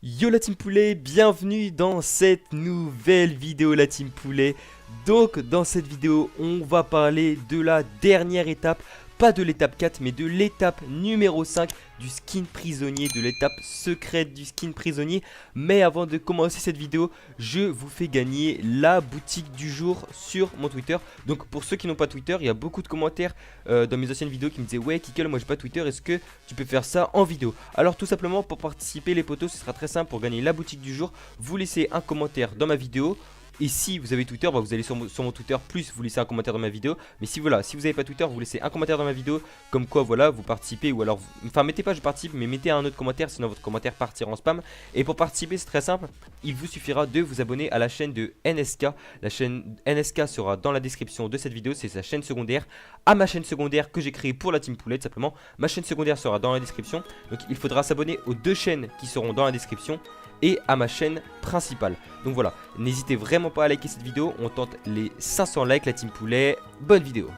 Yo la team poulet, bienvenue dans cette nouvelle vidéo la team poulet. Donc dans cette vidéo on va parler de la dernière étape, pas de l'étape 4 mais de l'étape numéro 5 du skin prisonnier, de l'étape secrète du skin prisonnier. Mais avant de commencer cette vidéo, je vous fais gagner la boutique du jour sur mon Twitter. Donc pour ceux qui n'ont pas Twitter, il y a beaucoup de commentaires dans mes anciennes vidéos qui me disaient ouais Kikkel, moi j'ai pas Twitter, est-ce que tu peux faire ça en vidéo? Alors tout simplement pour participer les potos, ce sera très simple. Pour gagner la boutique du jour, vous laissez un commentaire dans ma vidéo. Et si vous avez Twitter, bah vous allez sur mon Twitter, plus vous laissez un commentaire dans ma vidéo. Mais si voilà, si vous n'avez pas Twitter, vous laissez un commentaire dans ma vidéo. Comme quoi voilà, vous participez. Ou alors, enfin mettez pas je participe, mais mettez un autre commentaire, sinon votre commentaire partira en spam. Et pour participer c'est très simple, il vous suffira de vous abonner à la chaîne de NSK. La chaîne NSK sera dans la description de cette vidéo, c'est sa chaîne secondaire. À ma chaîne secondaire que j'ai créée pour la team poulet, tout simplement. Ma chaîne secondaire sera dans la description. Donc il faudra s'abonner aux deux chaînes qui seront dans la description et à ma chaîne principale. Donc voilà, n'hésitez vraiment pas à liker cette vidéo. On tente les 500 likes la team poulet. Bonne vidéo.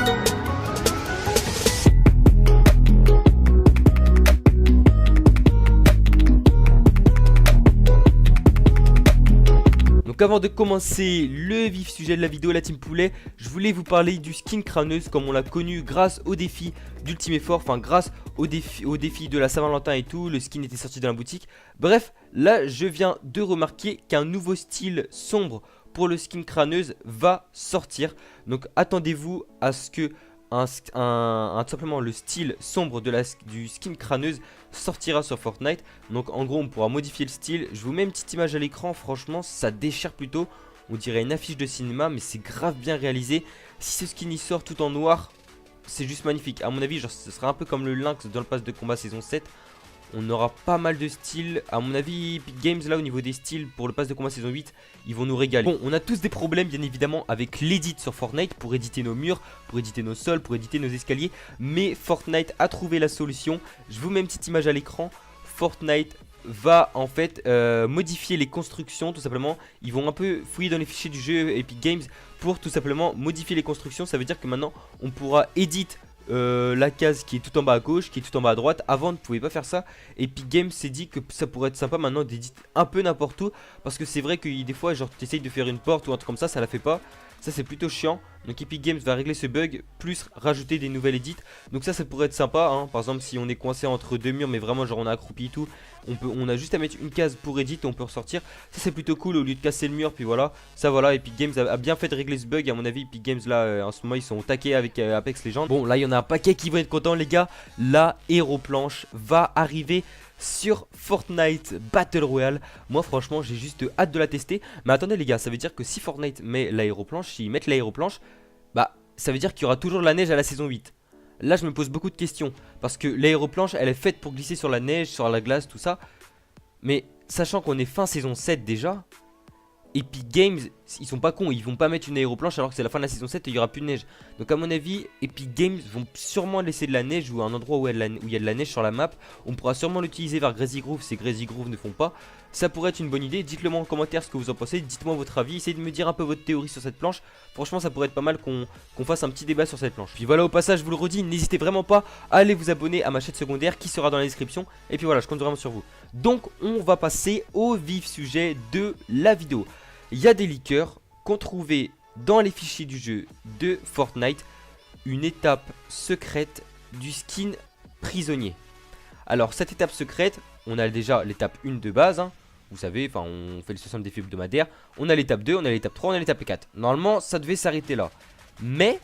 Donc avant de commencer le vif sujet de la vidéo la team poulet, je voulais vous parler du skin crâneuse comme on l'a connu grâce au défi d'Ultimate Effort, enfin grâce au défi de la Saint-Valentin et tout. Le skin était sorti dans la boutique. Bref, là je viens de remarquer qu'un nouveau style sombre pour le skin crâneuse va sortir. Donc attendez-vous à ce que tout simplement le style sombre du skin crâneuse sortira sur Fortnite. Donc en gros on pourra modifier le style. Je vous mets une petite image à l'écran, franchement ça déchire plutôt. On dirait une affiche de cinéma mais c'est grave bien réalisé. Si ce skin y sort tout en noir, c'est juste magnifique. À mon avis genre ce sera un peu comme le Lynx dans le pass de combat saison 7. On aura pas mal de styles. À mon avis, Epic Games, là, au niveau des styles, pour le pass de combat saison 8, ils vont nous régaler. Bon, on a tous des problèmes, bien évidemment, avec l'edit sur Fortnite, pour éditer nos murs, pour éditer nos sols, pour éditer nos escaliers. Mais Fortnite a trouvé la solution. Je vous mets une petite image à l'écran. Fortnite va en fait modifier les constructions, tout simplement. Ils vont un peu fouiller dans les fichiers du jeu Epic Games pour tout simplement modifier les constructions. Ça veut dire que maintenant, on pourra éditer la case qui est tout en bas à gauche, qui est tout en bas à droite. Avant on ne pouvait pas faire ça. Epic Games s'est dit que ça pourrait être sympa maintenant d'éditer un peu n'importe où. Parce que c'est vrai que des fois genre tu essayes de faire une porte ou un truc comme ça la fait pas. Ça c'est plutôt chiant. Donc Epic Games va régler ce bug, plus rajouter des nouvelles edits. Donc ça pourrait être sympa hein. Par exemple si on est coincé entre deux murs mais vraiment genre on a accroupi et tout, on a juste à mettre une case pour edit et on peut ressortir. Ça c'est plutôt cool au lieu de casser le mur. Puis voilà, ça voilà, Epic Games a bien fait de régler ce bug. À mon avis Epic Games là en ce moment ils sont au taquet avec Apex Legends. Bon là il y en a un paquet qui vont être contents les gars. La Aéroplanche va arriver sur Fortnite Battle Royale. Moi franchement j'ai juste hâte de la tester. Mais attendez les gars, ça veut dire que si Fortnite met l'aéroplanche, s'ils mettent l'aéroplanche, bah ça veut dire qu'il y aura toujours de la neige à la saison 8. Là je me pose beaucoup de questions. Parce que l'aéroplanche elle est faite pour glisser sur la neige, sur la glace, tout ça. Mais sachant qu'on est fin saison 7 déjà, Epic Games, ils sont pas cons, ils vont pas mettre une aéroplanche alors que c'est la fin de la saison 7 et il y aura plus de neige. Donc à mon avis, Epic Games vont sûrement laisser de la neige ou un endroit où il y a de la neige sur la map. On pourra sûrement l'utiliser vers Crazy Groove si Crazy Groove ne font pas. Ça pourrait être une bonne idée, dites-le moi en commentaire ce que vous en pensez, dites-moi votre avis, essayez de me dire un peu votre théorie sur cette planche. Franchement ça pourrait être pas mal qu'on fasse un petit débat sur cette planche. Puis voilà, au passage je vous le redis, n'hésitez vraiment pas à aller vous abonner à ma chaîne secondaire qui sera dans la description. Et puis voilà, je compte vraiment sur vous. Donc on va passer au vif sujet de la vidéo. Il y a des leakers qui ont trouvé dans les fichiers du jeu de Fortnite une étape secrète du skin prisonnier. Alors cette étape secrète, on a déjà l'étape 1 de base hein. Vous savez, enfin on fait le 60 défis hebdomadaires. On a l'étape 2, on a l'étape 3, on a l'étape 4. Normalement ça devait s'arrêter là. Mais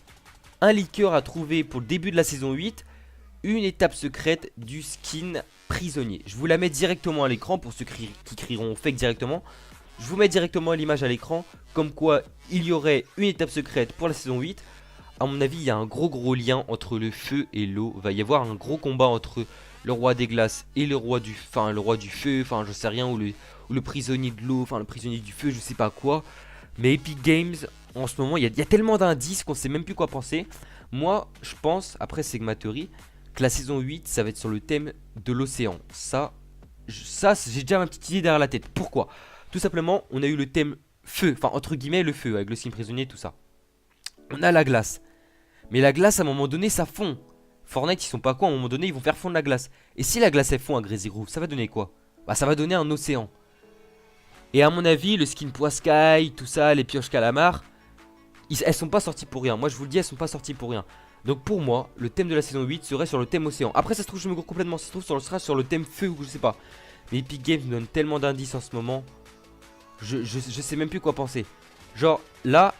un leaker a trouvé pour le début de la saison 8 une étape secrète du skin prisonnier. Je vous la mets directement à l'écran pour ceux qui crieront fake directement. Je vous mets directement l'image à l'écran, comme quoi il y aurait une étape secrète pour la saison 8. A mon avis, il y a un gros lien entre le feu et l'eau. Il va y avoir un gros combat entre le roi des glaces et le roi du feu, enfin je sais rien, ou le prisonnier de l'eau, enfin le prisonnier du feu, je sais pas quoi. Mais Epic Games, en ce moment, il y a tellement d'indices qu'on sait même plus quoi penser. Moi, je pense, après c'est ma théorie, que la saison 8, ça va être sur le thème de l'océan. Ça j'ai déjà ma petite idée derrière la tête. Pourquoi ? Tout simplement, on a eu le thème feu, enfin entre guillemets le feu, avec le skin prisonnier, tout ça. On a la glace. Mais la glace, à un moment donné, ça fond. Fortnite, ils sont pas cons, à un moment donné, ils vont faire fondre la glace. Et si la glace, elle fond à Crazy Groove, ça va donner quoi? Bah ça va donner un océan. Et à mon avis, le skin Poiscaille, tout ça, les pioches calamar, elles sont pas sorties pour rien. Moi je vous le dis, elles sont pas sorties pour rien. Donc pour moi, le thème de la saison 8 serait sur le thème océan. Après ça se trouve, je me gourre complètement, ça se trouve, sera sur le thème feu ou je sais pas. Mais Epic Games nous donne tellement d'indices en ce moment. Je sais même plus quoi penser. Genre là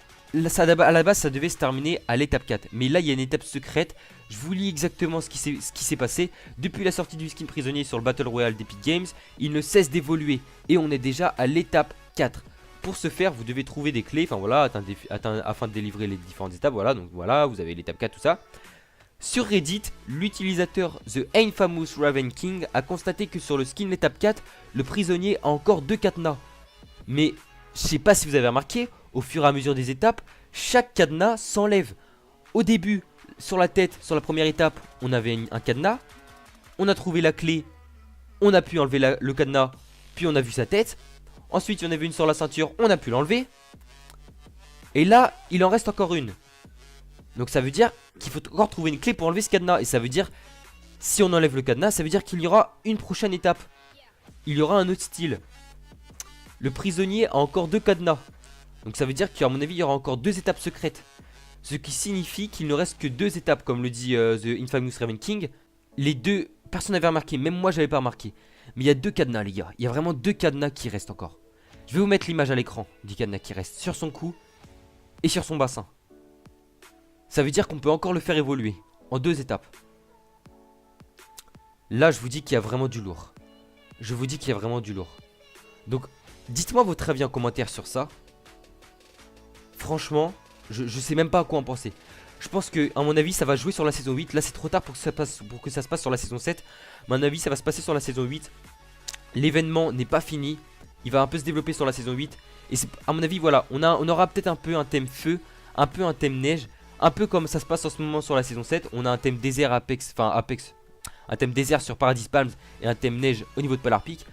ça, à la base ça devait se terminer à l'étape 4. Mais là il y a une étape secrète. Je vous lis exactement ce qui s'est passé. Depuis la sortie du skin prisonnier sur le Battle Royale d'Epic Games, il ne cesse d'évoluer. Et on est déjà à l'étape 4. Pour ce faire, vous devez trouver des clés. Enfin voilà, afin de délivrer les différentes étapes. Voilà, donc voilà, vous avez l'étape 4, tout ça. Sur Reddit, l'utilisateur The Infamous Raven King a constaté que sur le skin l'étape 4, le prisonnier a encore 2 cadenas. Mais je sais pas si vous avez remarqué, au fur et à mesure des étapes, chaque cadenas s'enlève. Au début, sur la tête, sur la première étape, on avait un cadenas. On a trouvé la clé, on a pu enlever le cadenas, puis on a vu sa tête. Ensuite, il y en avait une sur la ceinture, on a pu l'enlever. Et là, il en reste encore une. Donc ça veut dire qu'il faut encore trouver une clé pour enlever ce cadenas. Et ça veut dire, si on enlève le cadenas, ça veut dire qu'il y aura une prochaine étape. Il y aura un autre style. Le prisonnier a encore 2 cadenas. Donc ça veut dire qu'à mon avis, il y aura encore 2 étapes secrètes. Ce qui signifie qu'il ne reste que 2 étapes, comme le dit The Infamous Raven King. Les deux, personne n'avait remarqué, même moi j'avais pas remarqué. Mais il y a 2 cadenas les gars, il y a vraiment 2 cadenas qui restent encore. Je vais vous mettre l'image à l'écran du cadenas qui reste sur son cou et sur son bassin. Ça veut dire qu'on peut encore le faire évoluer en 2 étapes. Là je vous dis qu'il y a vraiment du lourd. Je vous dis qu'il y a vraiment du lourd. Donc dites-moi votre avis en commentaire sur ça. Franchement, je sais même pas à quoi en penser. Je pense que, à mon avis, ça va jouer sur la saison 8. Là, c'est trop tard pour que ça se passe sur la saison 7. À mon avis, ça va se passer sur la saison 8. L'événement n'est pas fini. Il va un peu se développer sur la saison 8. Et à mon avis, voilà, on aura peut-être un peu un thème feu, un peu un thème neige. Un peu comme ça se passe en ce moment sur la saison 7. On a un thème désert Apex, un thème désert sur Paradise Palms et un thème neige au niveau de Polar Peak.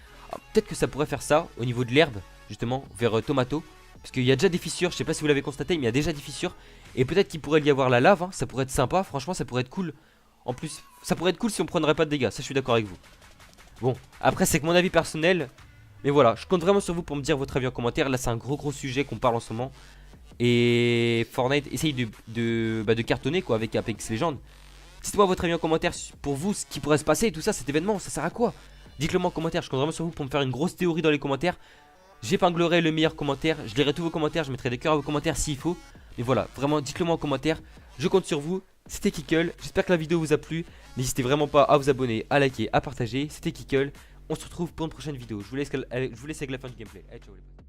Peut-être que ça pourrait faire ça au niveau de l'herbe, justement, vers Tomato. Parce qu'il y a déjà des fissures, je sais pas si vous l'avez constaté, mais il y a déjà des fissures. Et peut-être qu'il pourrait y avoir la lave, hein. Ça pourrait être sympa, franchement ça pourrait être cool. En plus, ça pourrait être cool si on prendrait pas de dégâts, ça je suis d'accord avec vous. Bon, après c'est que mon avis personnel. Mais voilà, je compte vraiment sur vous pour me dire votre avis en commentaire. Là c'est un gros sujet qu'on parle en ce moment. Et Fortnite essaye de cartonner quoi avec Apex Legends. Dites-moi votre avis en commentaire pour vous, ce qui pourrait se passer et tout ça, cet événement, ça sert à quoi? Dites-le moi en commentaire, je compte vraiment sur vous pour me faire une grosse théorie dans les commentaires. J'épinglerai le meilleur commentaire, je lirai tous vos commentaires, je mettrai des cœurs à vos commentaires s'il faut. Mais voilà, vraiment dites-le moi en commentaire, je compte sur vous. C'était Kickle, j'espère que la vidéo vous a plu. N'hésitez vraiment pas à vous abonner, à liker, à partager. C'était Kickle, on se retrouve pour une prochaine vidéo. Je vous laisse avec la fin du gameplay. Allez, ciao les potes.